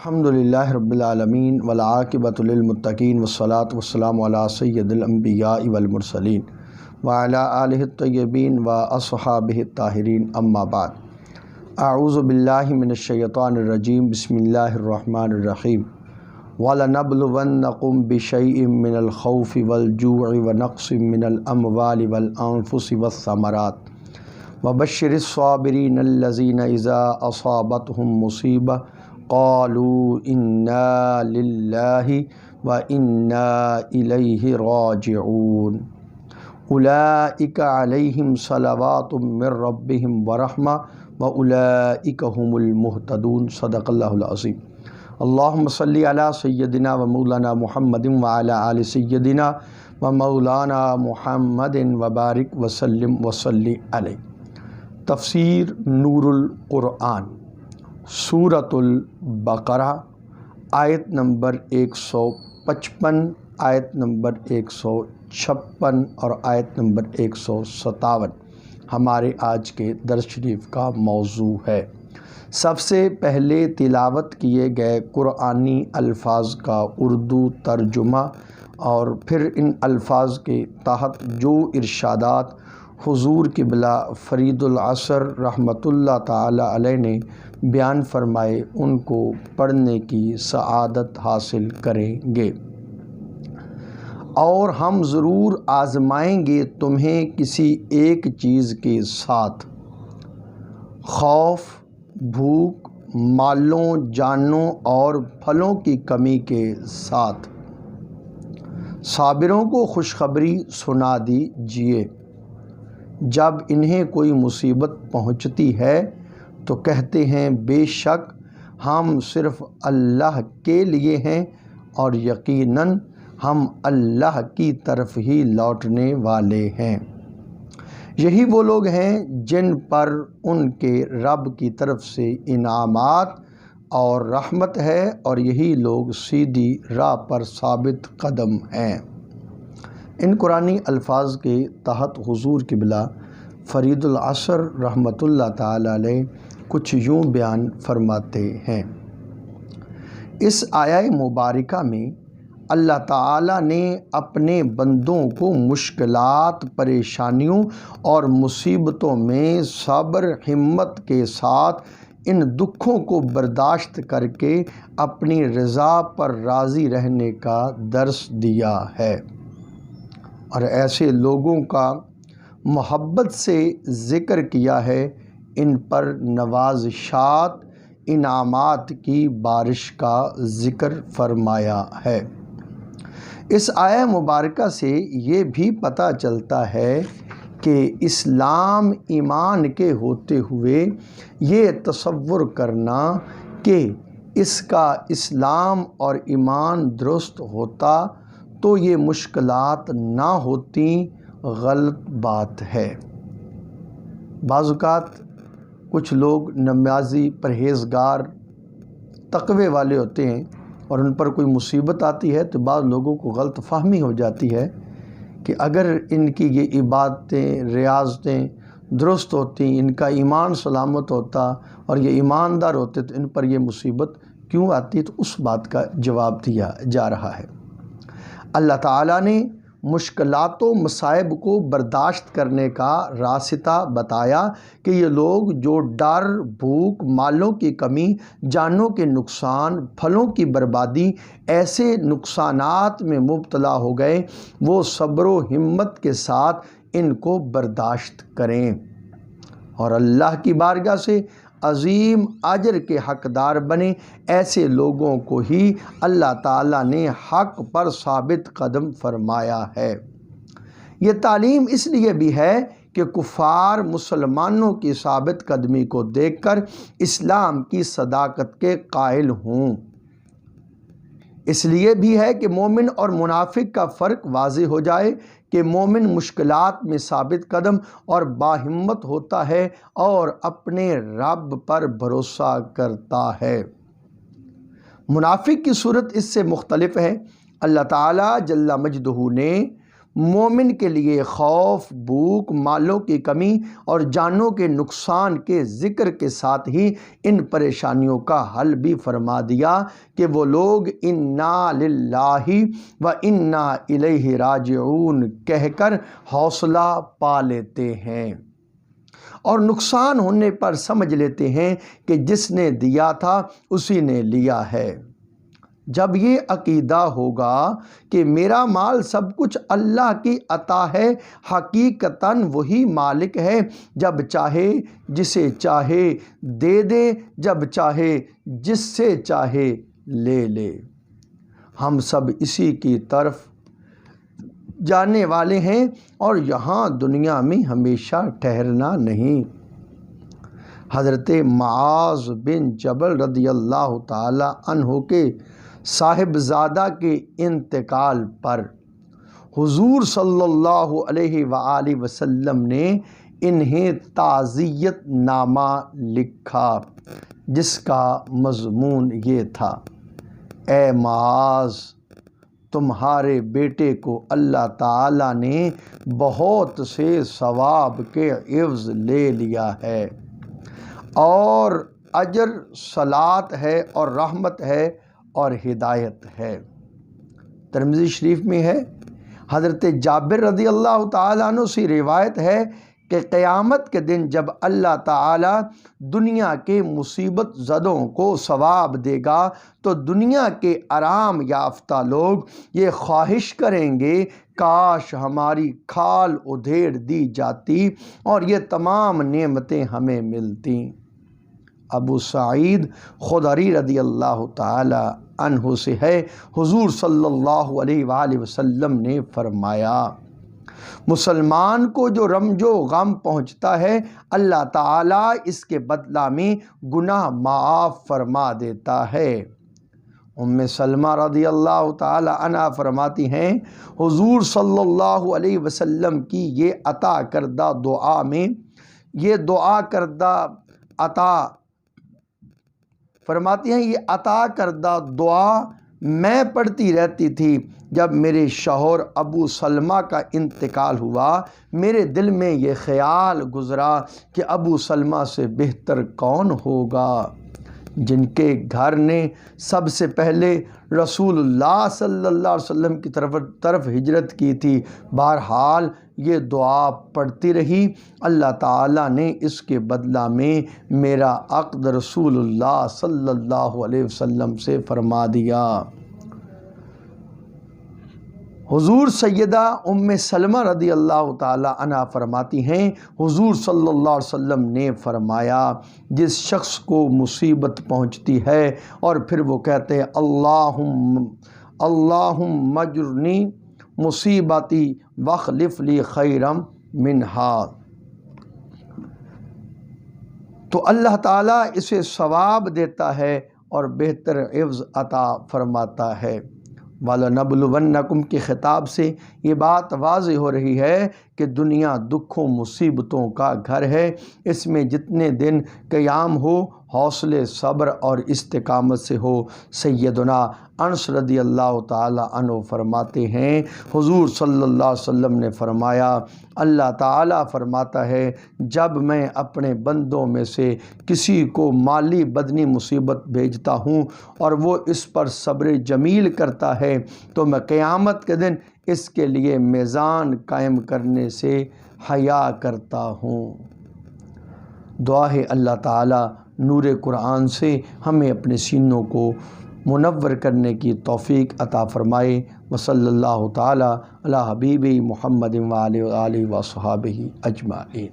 الحمدللہ رب العالمین والعاقبۃ للمتقین والصلاۃ والسلام علی سید الانبیاء والمرسلین وعلی آلہ الطیبین واصحابہ الطاہرین اما بعد اعوذ باللہ من الشیطان الرجیم بسم اللہ الرحمن الرحیم وَلَنَبْلُوَنَّكُمْ بِشَيْءٍ مِّنَ الْخَوْفِ وَالْجُوعِ وَنَقْصٍ مِّنَ الْأَمْوَالِ وَالْأَنفُسِ وَالثَّمَرَاتِ وَبَشِّرِ الصَّابِرِينَ الَّذِينَ إِذَا أَصَابَتْهُم مُّصِيبَةٌ قالوا انا للہ وانا الیہ راجعون اولئک علیہم صلوات من ربہم ورحمہ واولئک هم المہتدون صدق اللہ العظیم۔ اللہم صلی علی سیدنا و مولانا محمد وعلی آل سیدنا و مولانا محمد وبارک وسلم وصلی علیہ۔ تفسیر نور القرآن سورۃ البقرہ آیت نمبر 155، آیت نمبر 156 اور آیت نمبر 157 ہمارے آج کے درس شریف کا موضوع ہے۔ سب سے پہلے تلاوت کیے گئے قرآنی الفاظ کا اردو ترجمہ اور پھر ان الفاظ کے تحت جو ارشادات حضور قبلہ فرید العصر رحمۃ اللہ تعالی علیہ نے بیان فرمائے ان کو پڑھنے کی سعادت حاصل کریں گے۔ اور ہم ضرور آزمائیں گے تمہیں کسی ایک چیز کے ساتھ، خوف، بھوک، مالوں، جانوں اور پھلوں کی کمی کے ساتھ۔ صابروں کو خوشخبری سنا دیجیے، جب انہیں کوئی مصیبت پہنچتی ہے تو کہتے ہیں بے شک ہم صرف اللہ کے لیے ہیں اور یقیناً ہم اللہ کی طرف ہی لوٹنے والے ہیں۔ یہی وہ لوگ ہیں جن پر ان کے رب کی طرف سے انعامات اور رحمت ہے، اور یہی لوگ سیدھی راہ پر ثابت قدم ہیں۔ ان قرآنی الفاظ کے تحت حضور قبلہ فرید العصر رحمۃ اللہ تعالی علیہ کچھ یوں بیان فرماتے ہیں۔ اس آیہ مبارکہ میں اللہ تعالیٰ نے اپنے بندوں کو مشکلات، پریشانیوں اور مصیبتوں میں صبر ہمت کے ساتھ ان دکھوں کو برداشت کر کے اپنی رضا پر راضی رہنے کا درس دیا ہے، اور ایسے لوگوں کا محبت سے ذکر کیا ہے، ان پر نوازشات، انعامات کی بارش کا ذکر فرمایا ہے۔ اس آیہ مبارکہ سے یہ بھی پتہ چلتا ہے کہ اسلام ایمان کے ہوتے ہوئے یہ تصور کرنا کہ اس کا اسلام اور ایمان درست ہوتا تو یہ مشکلات نہ ہوتی، غلط بات ہے۔ بعض اوقات کچھ لوگ نمازی، پرہیزگار، تقوی والے ہوتے ہیں اور ان پر کوئی مصیبت آتی ہے تو بعض لوگوں کو غلط فہمی ہو جاتی ہے کہ اگر ان کی یہ عبادتیں، ریاضتیں درست ہوتی، ان کا ایمان سلامت ہوتا اور یہ ایماندار ہوتے تو ان پر یہ مصیبت کیوں آتی؟ تو اس بات کا جواب دیا جا رہا ہے۔ اللہ تعالیٰ نے مشکلات و مصائب کو برداشت کرنے کا راستہ بتایا کہ یہ لوگ جو ڈر، بھوک، مالوں کی کمی، جانوں کے نقصان، پھلوں کی بربادی، ایسے نقصانات میں مبتلا ہو گئے، وہ صبر و ہمت کے ساتھ ان کو برداشت کریں اور اللہ کی بارگاہ سے عظیم اجر کے حقدار بنے۔ ایسے لوگوں کو ہی اللہ تعالیٰ نے حق پر ثابت قدم فرمایا ہے۔ یہ تعلیم اس لیے بھی ہے کہ کفار مسلمانوں کی ثابت قدمی کو دیکھ کر اسلام کی صداقت کے قائل ہوں۔ اس لیے بھی ہے کہ مومن اور منافق کا فرق واضح ہو جائے کہ مومن مشکلات میں ثابت قدم اور باہمت ہوتا ہے اور اپنے رب پر بھروسہ کرتا ہے۔ منافق کی صورت اس سے مختلف ہے۔ اللہ تعالیٰ جل مجدہ نے مومن کے لیے خوف، بھوک، مالوں کی کمی اور جانوں کے نقصان کے ذکر کے ساتھ ہی ان پریشانیوں کا حل بھی فرما دیا کہ وہ لوگ انا للہ و انا الیہ راجعون کہہ کر حوصلہ پا لیتے ہیں اور نقصان ہونے پر سمجھ لیتے ہیں کہ جس نے دیا تھا اسی نے لیا ہے۔ جب یہ عقیدہ ہوگا کہ میرا مال سب کچھ اللہ کی عطا ہے، حقیقتاً وہی مالک ہے، جب چاہے جسے چاہے دے دے، جب چاہے جس سے چاہے لے لے۔ ہم سب اسی کی طرف جانے والے ہیں اور یہاں دنیا میں ہمیشہ ٹھہرنا نہیں۔ حضرت معاذ بن جبل رضی اللہ تعالی عنہ کے صاحبزادہ کے انتقال پر حضور صلی اللہ علیہ وآلہ وسلم نے انہیں تعزیت نامہ لکھا، جس کا مضمون یہ تھا: اے معاذ، تمہارے بیٹے کو اللہ تعالیٰ نے بہت سے ثواب کے عوض لے لیا ہے، اور اجر صلات ہے اور رحمت ہے اور ہدایت ہے۔ ترمذی شریف میں ہے، حضرت جابر رضی اللہ تعالیٰ عنہ سے روایت ہے کہ قیامت کے دن جب اللہ تعالیٰ دنیا کے مصیبت زدوں کو ثواب دے گا تو دنیا کے آرام یافتہ لوگ یہ خواہش کریں گے کاش ہماری کھال ادھیڑ دی جاتی اور یہ تمام نعمتیں ہمیں ملتیں۔ ابو سعید خدری رضی اللہ تعالی عنہ سے ہے، حضور صلی اللہ علیہ وآلہ وسلم نے فرمایا: مسلمان کو جو رنج و غم پہنچتا ہے اللہ تعالیٰ اس کے بدلہ میں گناہ معاف فرما دیتا ہے۔ ام سلمہ رضی اللہ تعالی عنہ فرماتی ہیں، حضور صلی اللہ علیہ وسلم کی یہ عطا کردہ دعا میں یہ دعا کردہ عطا فرماتی ہیں یہ عطا کردہ دعا میں پڑھتی رہتی تھی جب میرے شوہر ابو سلمہ کا انتقال ہوا۔ میرے دل میں یہ خیال گزرا کہ ابو سلمہ سے بہتر کون ہوگا، جن کے گھر نے سب سے پہلے رسول اللہ صلی اللہ علیہ وسلم کی طرف ہجرت کی تھی۔ بہرحال یہ دعا پڑھتی رہی، اللہ تعالیٰ نے اس کے بدلہ میں میرا عقد رسول اللہ صلی اللہ علیہ وسلم سے فرما دیا۔ حضور سیدہ ام سلمہ رضی اللہ تعالی عنہ فرماتی ہیں، حضور صلی اللہ علیہ وسلم نے فرمایا، جس شخص کو مصیبت پہنچتی ہے اور پھر وہ کہتے ہیں اللہم اجرنی مصیبتی واخلف لی خیرم منہا، تو اللہ تعالیٰ اسے ثواب دیتا ہے اور بہتر عوض عطا فرماتا ہے۔ وَلَنَبْلُوَنَّكُمْ کے خطاب سے یہ بات واضح ہو رہی ہے کہ دنیا دکھوں مصیبتوں کا گھر ہے، اس میں جتنے دن قیام ہو حوصلے صبر اور استقامت سے ہو۔ سیدنا انس رضی اللہ تعالی عنہ فرماتے ہیں، حضور صلی اللہ علیہ وسلم نے فرمایا، اللہ تعالیٰ فرماتا ہے جب میں اپنے بندوں میں سے کسی کو مالی بدنی مصیبت بھیجتا ہوں اور وہ اس پر صبر جمیل کرتا ہے تو میں قیامت کے دن اس کے لیے میزان قائم کرنے سے حیا کرتا ہوں۔ دعا ہے اللہ تعالیٰ نور قرآن سے ہمیں اپنے سینوں کو منور کرنے کی توفیق عطا فرمائے۔ وصلی اللہ تعالیٰ علی حبیب محمد وآلہ وصحبہ اجمعین۔